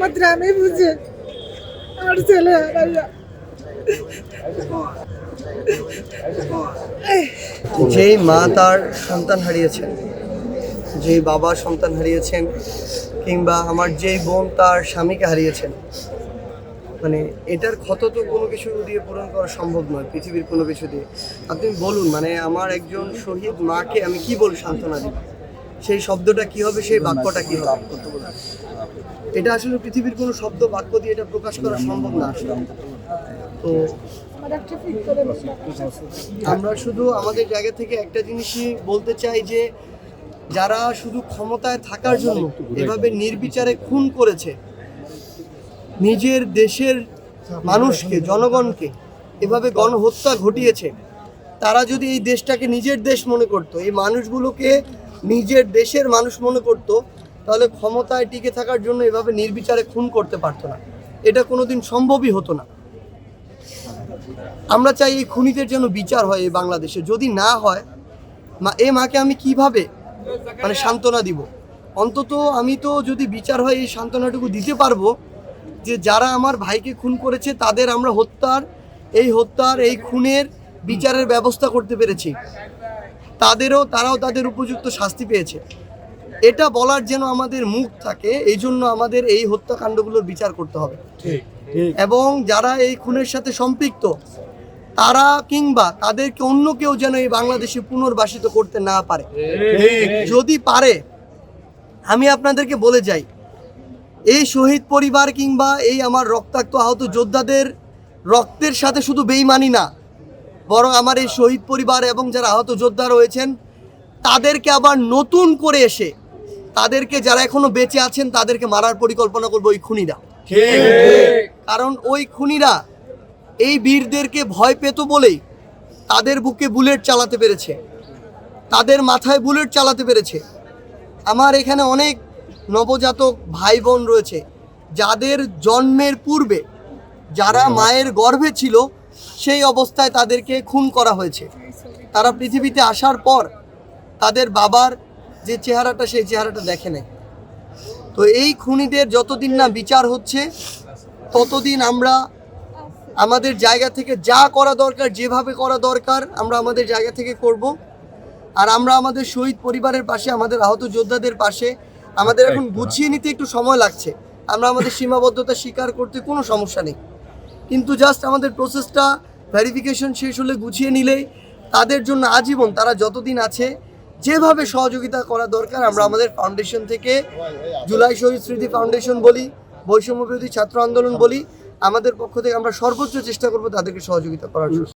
একমাত্র আমি বুঝে আমার ছেলে হারাইয়া। যেই মা তার সন্তান হারিয়েছেন, যেই বাবা সন্তান হারিয়েছেন, কিংবা আমার যেই বোন তার স্বামীকে হারিয়েছেন, মানে এটার ক্ষত তো কোনো কিছু দিয়ে পূরণ করা সম্ভব নয় পৃথিবীর কোনো কিছু দিয়ে। আপনি বলুন, মানে আমার একজন শহীদ মাকে আমি কি বলে সান্ত্বনা দিব? সেই শব্দটা কি হবে, সেই বাক্যটা কি হবে? এটা আসলে পৃথিবীর কোনো শব্দ বাক্য দিয়ে এটা প্রকাশ করা সম্ভব না আসলে। তো আমরা শুধু আমাদের জায়গা থেকে একটা জিনিসই বলতে চাই যে যারা শুধু ক্ষমতায় থাকার জন্য এভাবে নির্বিচারে খুন করেছে, নিজের দেশের মানুষকে, জনগণকে এভাবে গণহত্যা ঘটিয়েছে, তারা যদি এই দেশটাকে নিজের দেশ মনে করত, এই মানুষগুলোকে নিজের দেশের মানুষ মনে করত, তাহলে ক্ষমতায় টিকে থাকার জন্য এভাবে নির্বিচারে খুন করতে পারতো না। এটা কোনোদিন সম্ভবই হতো না। আমরা চাই এই খুনিদের যেন বিচার হয় এই বাংলাদেশে। যদি না হয়, এই মাকে আমি কিভাবে মানে সান্ত্বনা দিব? অন্তত আমি তো যদি বিচার হয় এই সান্ত্বনাটুকু দিতে পারবো যে যারা আমার ভাইকে খুন করেছে তাদের আমরা হত্যার এই খুনের বিচারের ব্যবস্থা করতে পেরেছি, তারাও তাদের উপযুক্ত শাস্তি পেয়েছে। এটা বলার যেন আমাদের মুখ থাকে, এই জন্য আমাদের এই হত্যাকাণ্ডগুলোর বিচার করতে হবে। এবং যারা এই খুনের সাথে সম্পৃক্ত তারা কিংবা তাদেরকে অন্য কেউ যেন এই বাংলাদেশে পুনর্বাসিত করতে না পারে। যদি পারে, আমি আপনাদেরকে বলে যাই, এই শহীদ পরিবার কিংবা এই আমার রক্তাক্ত আহত যোদ্ধাদের রক্তের সাথে শুধু বেইমানি না, বরং আমার এই শহীদ পরিবার এবং যারা আহত যোদ্ধা রয়েছেন তাদেরকে আবার নতুন করে এসে তাদেরকে, যারা এখনো বেঁচে আছেন, তাদেরকে মারার পরিকল্পনা করবে ওই খুনিরা। কারণ ওই খুনিরা এই বীরদেরকে ভয় পেত বলেই তাদের বুকে বুলেট চালাতে পেরেছে, তাদের মাথায় বুলেট চালাতে পেরেছে। আমার এখানে অনেক নবজাতক ভাই বোন রয়েছে যাদের জন্মের পূর্বে, যারা মায়ের গর্ভে ছিল, সেই অবস্থায় তাদেরকে খুন করা হয়েছে। তারা পৃথিবীতে আসার পর তাদের বাবার যে চেহারাটা, সেই চেহারাটা দেখে নেয়। তো এই খুনিদের যতদিন না বিচার হচ্ছে, ততদিন আমরা আমাদের জায়গা থেকে যা করা দরকার, যেভাবে করা দরকার, আমরা আমাদের জায়গা থেকে করব। আর আমরা আমাদের শহীদ পরিবারের পাশে, আমাদের আহত যোদ্ধাদের পাশে। আমাদের এখন গুছিয়ে নিতে একটু সময় লাগছে, আমরা আমাদের সীমাবদ্ধতা স্বীকার করতে কোনো সমস্যা নেই, কিন্তু জাস্ট আমাদের প্রসেসটা ভেরিফিকেশন শেষ হলে গুছিয়ে নিলেই তাদের জন্য আজীবন, তারা যতদিন আছে, যেভাবে সহযোগিতা করা দরকার আমরা আমাদের ফাউন্ডেশন থেকে, জুলাই শহীদ স্মৃতি ফাউন্ডেশন বলি, বৈষম্য বিরোধী ছাত্র আন্দোলন বলি, আমাদের পক্ষ থেকে আমরা সর্বোচ্চ চেষ্টা করব তাদেরকে সহযোগিতা করার জন্য।